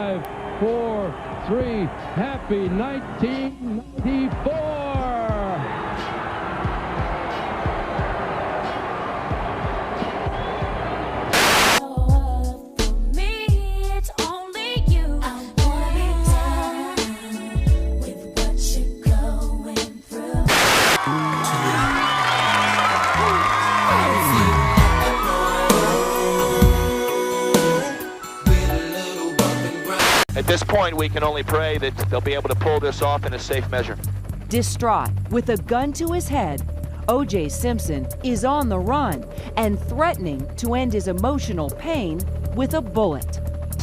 4, 3, happy 1994! At this point, we can only pray that they'll be able to pull this off in a safe measure. Distraught, with a gun to his head, O.J. Simpson is on the run and threatening to end his emotional pain with a bullet.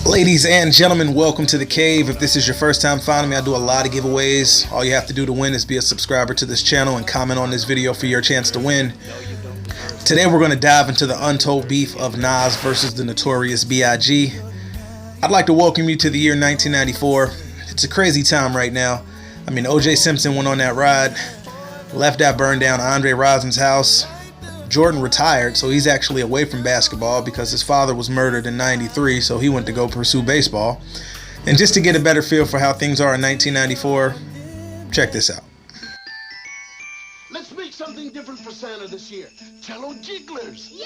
Ladies and gentlemen, welcome to The Cave. If this is your first time finding me, I do a lot of giveaways. All you have to do to win is be a subscriber to this channel and comment on this video for your chance to win. Today we're going to dive into the untold beef of Nas versus the notorious B.I.G. I'd like to welcome you to the year 1994. It's a crazy time right now. I mean, O.J. Simpson went on that ride, left that burned down Andre Rison's house. Jordan retired, so he's actually away from basketball because his father was murdered in '93, so he went to go pursue baseball. And just to get a better feel for how things are in 1994, check this out. Let's make something different for Santa this year. Jello Jigglers. Yeah!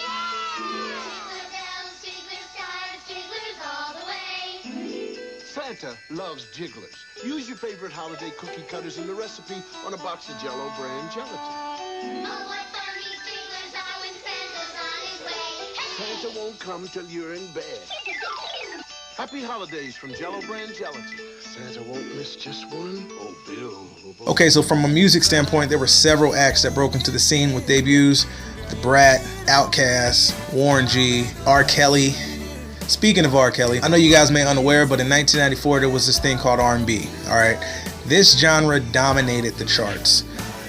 Jigglers all the way. Santa loves Jigglers. Use your favorite holiday cookie cutters in the recipe on a box of Jello brand gelatin. Oh, what fun these Jigglers are when Santa's on his way. Hey! Santa won't come till you're in bed. Happy holidays from Jello brand gelatin. Santa won't miss just one. Oh, Bill. Okay, so from a music standpoint, there were several acts that broke into the scene with debuts. The Brat, Outkast, Warren G, R. Kelly. Speaking of R. Kelly, I know you guys may be unaware, but in 1994 there was this thing called R&B. Alright, this genre dominated the charts.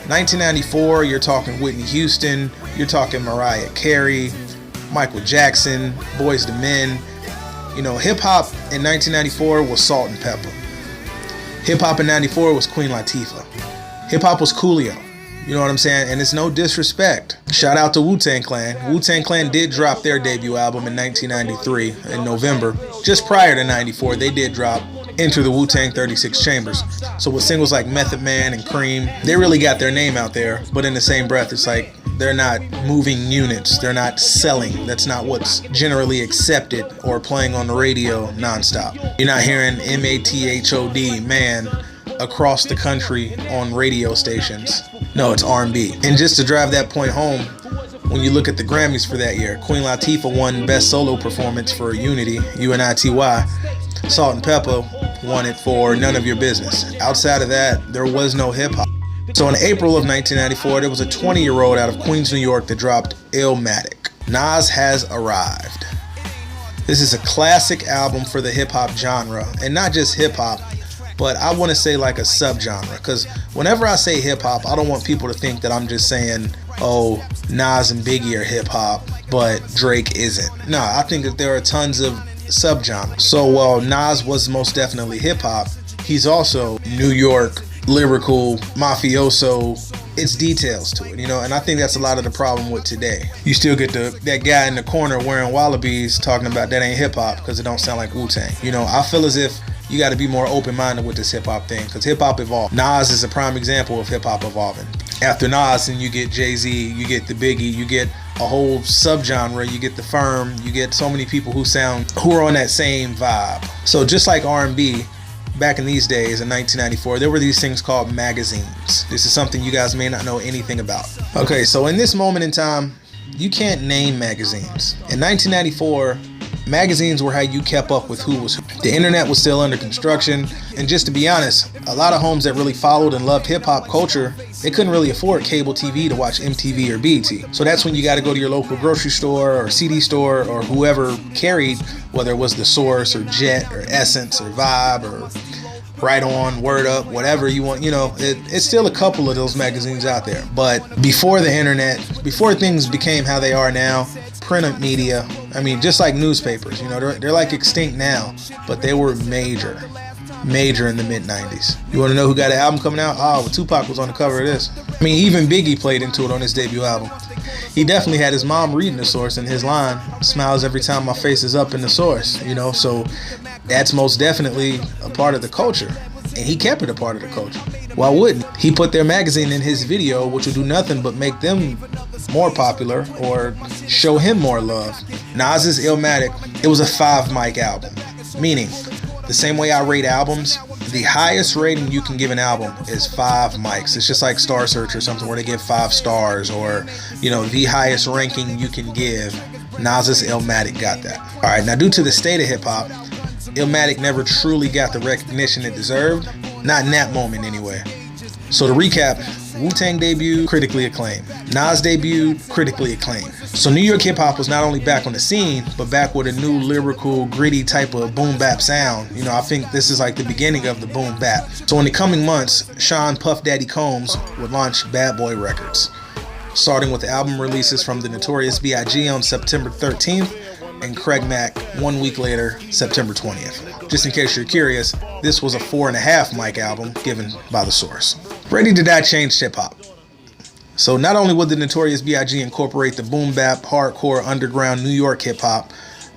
1994, you're talking Whitney Houston, you're talking Mariah Carey, Michael Jackson, Boyz II Men. You know, hip-hop in 1994 was Salt and Pepper. Hip-hop in 94 was Queen Latifah. Hip-hop was Coolio. You know what I'm saying? And it's no disrespect. Shout out to Wu-Tang Clan. Wu-Tang Clan did drop their debut album in 1993 in November. Just prior to 94, they did drop Enter the Wu-Tang 36 Chambers. So with singles like Method Man and Cream, they really got their name out there. But in the same breath, it's like they're not moving units. They're not selling. That's not what's generally accepted or playing on the radio nonstop. You're not hearing M-A-T-H-O-D, man, across the country on radio stations. No, it's R&B. And just to drive that point home, when you look at the Grammys for that year, Queen Latifah won Best Solo Performance for Unity, U-N-I-T-Y. Salt and Pepper won it for None of Your Business. Outside of that, there was no hip-hop. So in April of 1994, there was a 20-year-old out of Queens, New York that dropped Illmatic. Nas has arrived. This is a classic album for the hip-hop genre, and not just hip-hop, but I want to say like a subgenre, because whenever I say hip-hop, I don't want people to think that I'm just saying, oh, Nas and Biggie are hip-hop, but Drake isn't. No, I think that there are tons of subgenres. So while Nas was most definitely hip-hop, he's also New York, lyrical, mafioso. It's details to it, you know, and I think that's a lot of the problem with today. You still get that guy in the corner wearing wallabies talking about that ain't hip-hop because it don't sound like Wu-Tang. You know, I feel as if you got to be more open-minded with this hip-hop thing, because hip-hop evolved. Nas is a prime example of hip-hop evolving. After Nas, then you get Jay-Z, you get the Biggie, you get a whole subgenre, you get the Firm, you get so many people who are on that same vibe. So just like R&B, back in these days in 1994, there were these things called magazines. This is something you guys may not know anything about. Okay, so in this moment in time, you can't name magazines. In 1994, magazines were how you kept up with who was who. The internet was still under construction, and just to be honest, a lot of homes that really followed and loved hip-hop culture, they couldn't really afford cable TV to watch MTV or BET. So that's when you got to go to your local grocery store or CD store or whoever carried, whether it was The Source or Jet or Essence or Vibe or Right On, Word Up, whatever you want, you know, it's still a couple of those magazines out there. But before the internet, before things became how they are now, print media, I mean, just like newspapers, you know, they're like extinct now, but they were major. major in the mid-90s. You want to know who got an album coming out? Oh, well, Tupac was on the cover of this. I mean, even Biggie played into it on his debut album. He definitely had his mom reading the source in his line, smiles every time my face is up in the source, you know, so that's most definitely a part of the culture. And he kept it a part of the culture. Why wouldn't? He put their magazine in his video, which would do nothing but make them more popular or show him more love. Nas's Illmatic, it was a 5-mic album, meaning the same way I rate albums, the highest rating you can give an album is 5 mics. It's just like Star Search or something where they give 5 stars, or, you know, the highest ranking you can give. Nas's Illmatic got that. All right, now due to the state of hip hop, Illmatic never truly got the recognition it deserved. Not in that moment anyway. So to recap, Wu-Tang debut, critically acclaimed. Nas debut, critically acclaimed. So New York hip hop was not only back on the scene, but back with a new lyrical, gritty type of boom bap sound. You know, I think this is like the beginning of the boom bap. So in the coming months, Sean Puff Daddy Combs would launch Bad Boy Records, starting with album releases from the Notorious B.I.G. on September 13th and Craig Mack 1 week later, September 20th. Just in case you're curious, this was a 4.5 mic album given by The Source. Ready to Die changed hip hop. So not only would the Notorious B.I.G. incorporate the boom bap, hardcore, underground New York hip hop,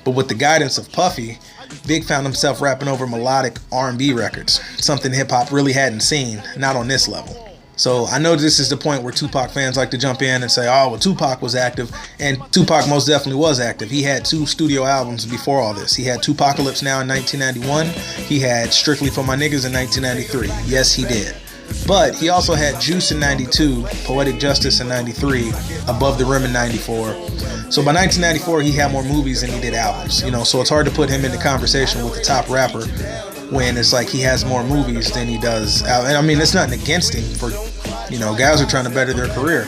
but with the guidance of Puffy, Big found himself rapping over melodic R&B records, something hip hop really hadn't seen, not on this level. So I know this is the point where Tupac fans like to jump in and say, oh, well, Tupac was active, and Tupac most definitely was active. He had 2 studio albums before all this. He had Tupacalypse Now in 1991. He had Strictly For My Niggas in 1993. Yes, he did. But he also had Juice in 92, Poetic Justice in 93, Above the Rim in 94. So by 1994, he had more movies than he did albums. You know, so it's hard to put him in the conversation with the top rapper when it's like he has more movies than he does. And I mean, it's nothing against him for, you know, guys are trying to better their career.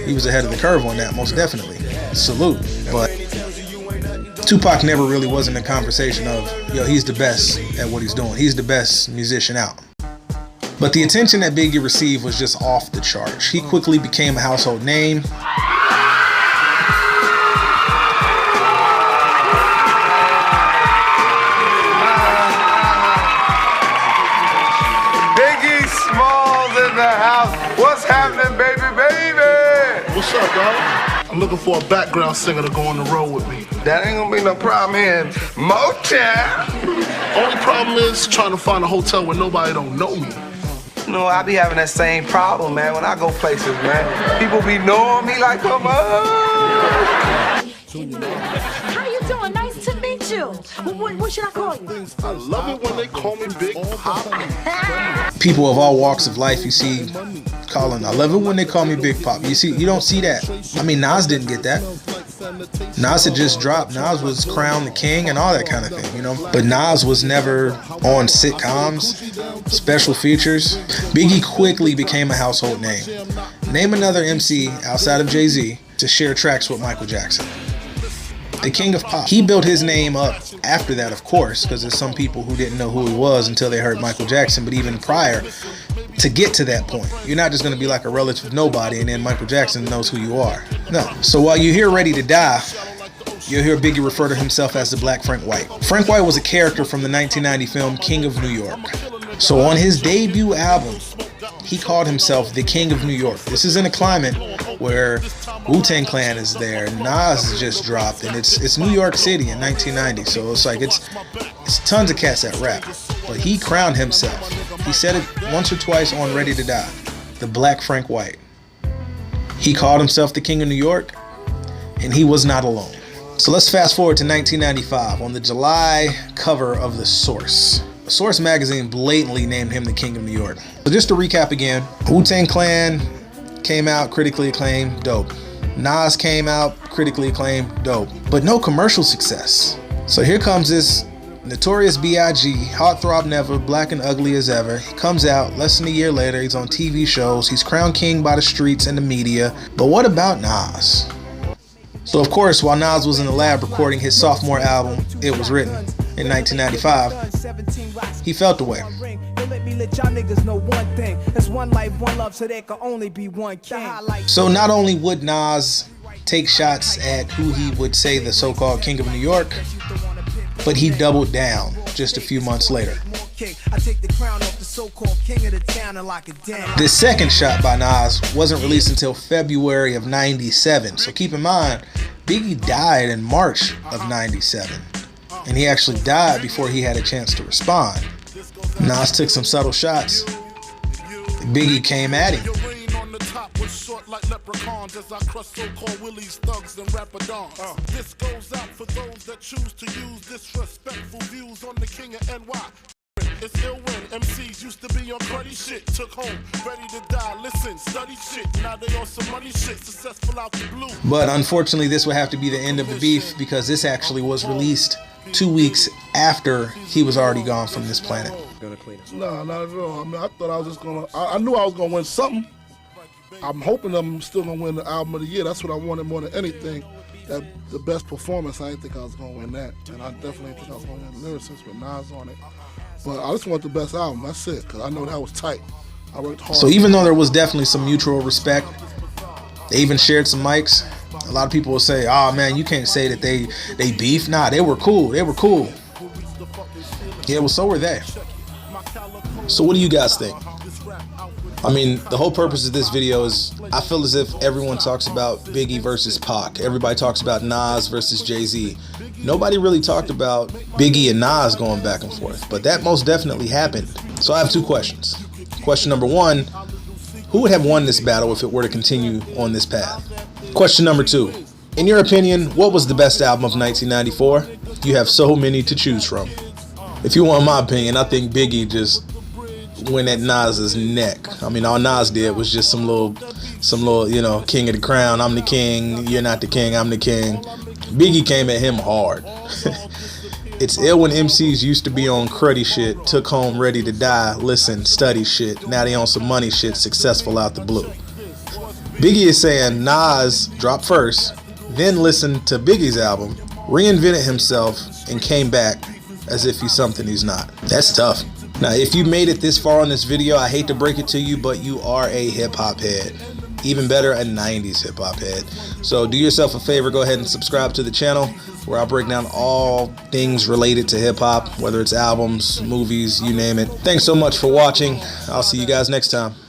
He was ahead of the curve on that, most definitely. Salute. But Tupac never really was in the conversation of, yo, he's the best at what he's doing. He's the best musician out. But the attention that Biggie received was just off the charts. He quickly became a household name. What's happening, baby? What's up, dog? I'm looking for a background singer to go on the road with me. That ain't gonna be no problem here in Motown. Only problem is trying to find a hotel where nobody don't know me. You know, I be having that same problem, man, when I go places, man. People be knowing me like, come on. How you doing? Nice to meet you. What should I call you? I love it when they call me Big Pop. People of all walks of life you see calling. I love it when they call me Big Pop. You don't see that. I mean, Nas didn't get that. Nas had just dropped. Nas was crowned the king and all that kind of thing, you know. But Nas was never on sitcoms, special features. Biggie quickly became a household name. Name another MC outside of Jay-Z to share tracks with Michael Jackson. The king of pop. He built his name up after that, of course, because there's some people who didn't know who he was until they heard Michael Jackson. But even prior, to get to that point, you're not just going to be like a relative nobody and then Michael Jackson knows who you are. No. So while you hear Ready to Die, you'll hear Biggie refer to himself as the Black Frank White. Frank White was a character from the 1990 film King of New York. So on his debut album, he called himself the King of New York. This is in a climate where Wu-Tang Clan is there, Nas has just dropped, and it's New York City in 1990. So it's like it's tons of cats that rap. But he crowned himself. He said it once or twice on Ready to Die, the Black Frank White. He called himself the King of New York, and he was not alone. So let's fast forward to 1995 on the July cover of The Source. Source magazine blatantly named him the King of New York. So just to recap again, Wu-Tang Clan came out, critically acclaimed, dope. Nas came out, critically acclaimed, dope. But no commercial success. So here comes this Notorious B.I.G., Heartthrob Never, Black and Ugly as Ever. He comes out less than a year later, he's on TV shows, he's crowned king by the streets and the media. But what about Nas? So of course, while Nas was in the lab recording his sophomore album, It Was Written, in 1995, he felt the way. So not only would Nas take shots at who he would say the so-called King of New York, but he doubled down just a few months later. kick. I take the crown off the so-called king of the town and lock it down. This second shot by Nas wasn't released until February of '97. So keep in mind, Biggie died in March of '97. And he actually died before he had a chance to respond. Nas took some subtle shots. Biggie came at him. Like leprechauns as I crush so-called willies, thugs, and rapadons. This goes out for those that choose to use disrespectful views on the king of NY. It's ill when MCs used to be on cruddy shit, took home, ready to die, listen, study shit, now they on some money shit, successful out the blue. But unfortunately, this would have to be the end of the beef because this actually was released 2 weeks after he was already gone from this planet. Nah, not at all. I mean, I thought I was just gonna, I knew I was gonna win something. I'm hoping I'm still gonna win the album of the year. That's what I wanted more than anything. That the best performance. I didn't think I was gonna win that, and I definitely didn't think I was gonna win lyricists with Nas on it. But I just want the best album. That's it, because I know that was tight. I worked hard. So even though there was definitely some mutual respect, they even shared some mics. A lot of people will say, "Oh man, you can't say that they beef." Nah, they were cool. They were cool. Yeah, well, so were they. So what do you guys think? I mean, the whole purpose of this video is, I feel as if everyone talks about Biggie versus Pac. Everybody talks about Nas versus Jay-Z. Nobody really talked about Biggie and Nas going back and forth, but that most definitely happened. So I have two questions. Question number one, who would have won this battle if it were to continue on this path? Question number two, in your opinion, what was the best album of 1994? You have so many to choose from. If you want my opinion, I think Biggie just went at Nas's neck. I mean, all Nas did was just some little, you know, king of the crown. I'm the king. You're not the king. I'm the king. Biggie came at him hard. It's ill when MCs used to be on cruddy shit, took home ready to die, listen, study shit. Now they on some money shit, successful out the blue. Biggie is saying Nas dropped first, then listened to Biggie's album, reinvented himself, and came back as if he's something he's not. That's tough. Now, if you made it this far on this video, I hate to break it to you, but you are a hip-hop head. Even better, a 90s hip-hop head. So do yourself a favor, go ahead and subscribe to the channel where I'll break down all things related to hip-hop, whether it's albums, movies, you name it. Thanks so much for watching. I'll see you guys next time.